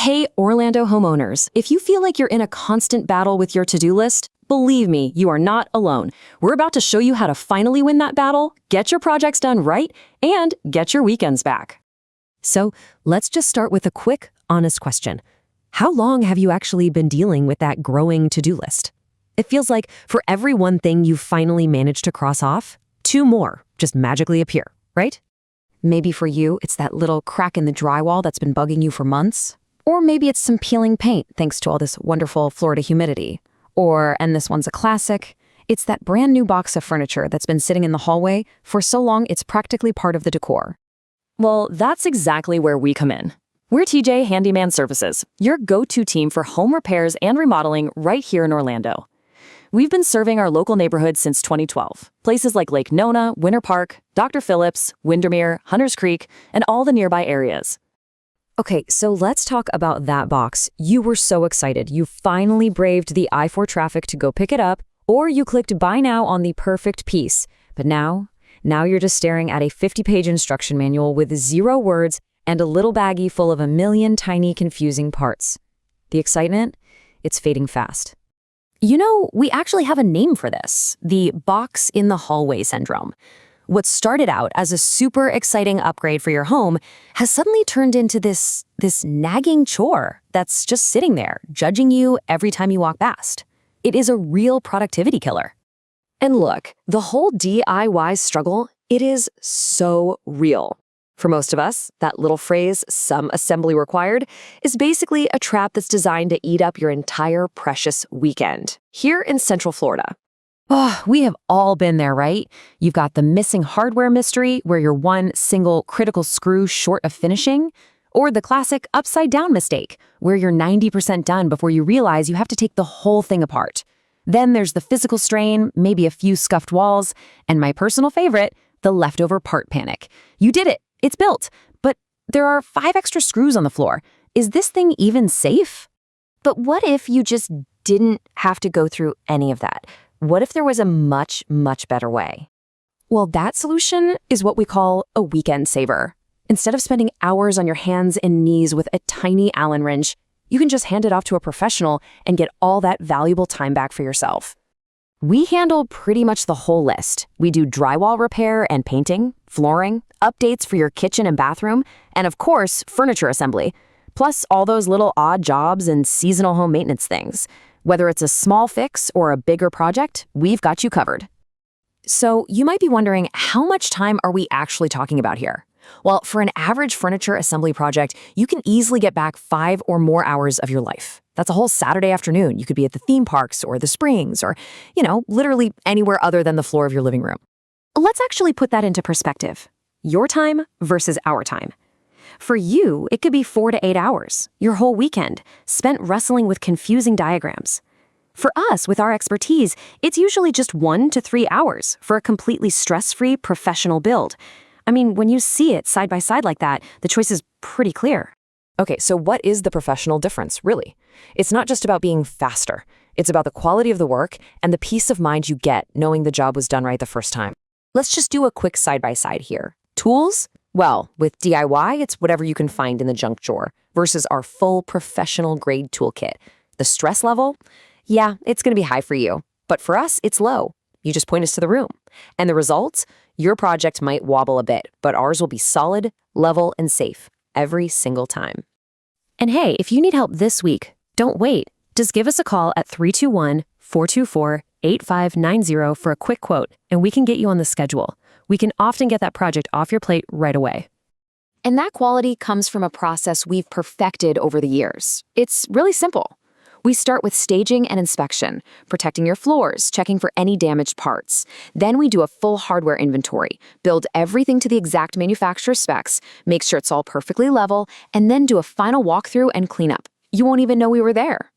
Hey, Orlando homeowners, if you feel like you're in a constant battle with your to-do list, believe me, you are not alone. We're about to show you how to finally win that battle, get your projects done right, and get your weekends back. So let's just start with a quick, honest question. How long have you actually been dealing with that growing to-do list? It feels like for every one thing you finally managed to cross off, two more just magically appear, right? Maybe for you, it's that little crack in the drywall that's been bugging you for months. Or maybe it's some peeling paint thanks to all this wonderful Florida humidity. Or, and this one's a classic, it's that brand new box of furniture that's been sitting in the hallway for so long it's practically part of the decor. Well, that's exactly where we come in. We're TJ Handyman Services, your go-to team for home repairs and remodeling right here in Orlando. We've been serving our local neighborhoods since 2012. Places like Lake Nona, Winter Park, Dr. Phillips, Windermere, Hunters Creek, and all the nearby areas. Okay, so let's talk about that box. You were so excited. You finally braved the I-4 traffic to go pick it up, or you clicked buy now on the perfect piece. But now you're just staring at a 50-page instruction manual with 0 words and a little baggie full of a million tiny confusing parts. The excitement? It's fading fast. You know, we actually have a name for this, the box in the hallway syndrome. What started out as a super exciting upgrade for your home has suddenly turned into this nagging chore that's just sitting there, judging you every time you walk past. It is a real productivity killer. And look, the whole DIY struggle, it is so real. For most of us, that little phrase, some assembly required, is basically a trap that's designed to eat up your entire precious weekend, here in Central Florida. Oh, we have all been there, right? You've got the missing hardware mystery where you're one single critical screw short of finishing, or the classic upside-down mistake where you're 90% done before you realize you have to take the whole thing apart. Then there's the physical strain, maybe a few scuffed walls, and my personal favorite, the leftover part panic. You did it. It's built, but there are 5 extra screws on the floor. Is this thing even safe? But what if you just didn't have to go through any of that? What if there was a much, much better way? Well, that solution is what we call a weekend saver. Instead of spending hours on your hands and knees with a tiny Allen wrench, you can just hand it off to a professional and get all that valuable time back for yourself. We handle pretty much the whole list. We do drywall repair and painting, flooring, updates for your kitchen and bathroom, and of course, furniture assembly, plus all those little odd jobs and seasonal home maintenance things. Whether it's a small fix or a bigger project, we've got you covered. So you might be wondering, how much time are we actually talking about here? Well, for an average furniture assembly project, you can easily get back 5 or more hours of your life. That's a whole Saturday afternoon. You could be at the theme parks or the springs or, literally anywhere other than the floor of your living room. Let's actually put that into perspective. Your time versus our time. For you, it could be 4 to 8 hours, your whole weekend, spent wrestling with confusing diagrams. For us, with our expertise, it's usually just 1 to 3 hours for a completely stress-free professional build. I mean, when you see it side by side like that, the choice is pretty clear. Okay, so what is the professional difference, really? It's not just about being faster. It's about the quality of the work and the peace of mind you get knowing the job was done right the first time. Let's just do a quick side-by-side here. Tools? Well, with DIY, it's whatever you can find in the junk drawer versus our full professional-grade toolkit. The stress level? Yeah, it's going to be high for you. But for us, it's low. You just point us to the room. And the results? Your project might wobble a bit, but ours will be solid, level, and safe every single time. And hey, if you need help this week, don't wait. Just give us a call at 321-424-8590 for a quick quote, and we can get you on the schedule. We can often get that project off your plate right away. And that quality comes from a process we've perfected over the years. It's really simple. We start with staging and inspection, protecting your floors, checking for any damaged parts. Then we do a full hardware inventory, build everything to the exact manufacturer specs, make sure it's all perfectly level, and then do a final walkthrough and cleanup. You won't even know we were there.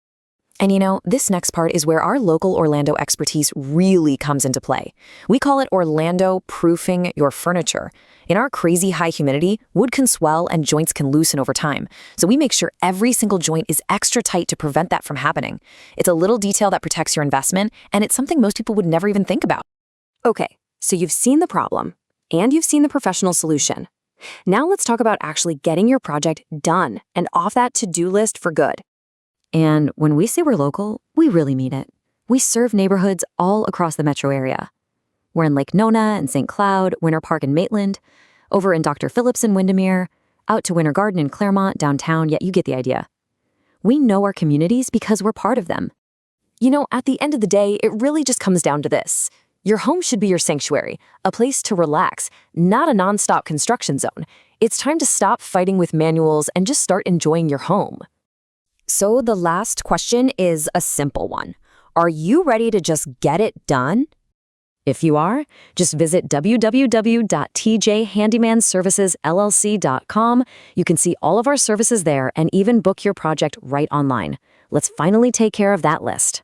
And this next part is where our local Orlando expertise really comes into play. We call it Orlando proofing your furniture. In our crazy high humidity, wood can swell and joints can loosen over time. So we make sure every single joint is extra tight to prevent that from happening. It's a little detail that protects your investment, and it's something most people would never even think about. Okay, so you've seen the problem, and you've seen the professional solution. Now let's talk about actually getting your project done and off that to-do list for good. And when we say we're local, we really mean it. We serve neighborhoods all across the metro area. We're in Lake Nona and St. Cloud, Winter Park in Maitland, over in Dr. Phillips in Windermere, out to Winter Garden in Claremont, downtown, yet you get the idea. We know our communities because we're part of them. You know, at the end of the day, it really just comes down to this. Your home should be your sanctuary, a place to relax, not a nonstop construction zone. It's time to stop fighting with manuals and just start enjoying your home. So the last question is a simple one. Are you ready to just get it done? If you are, just visit www.tjhandymanservicesllc.com. You can see all of our services there and even book your project right online. Let's finally take care of that list.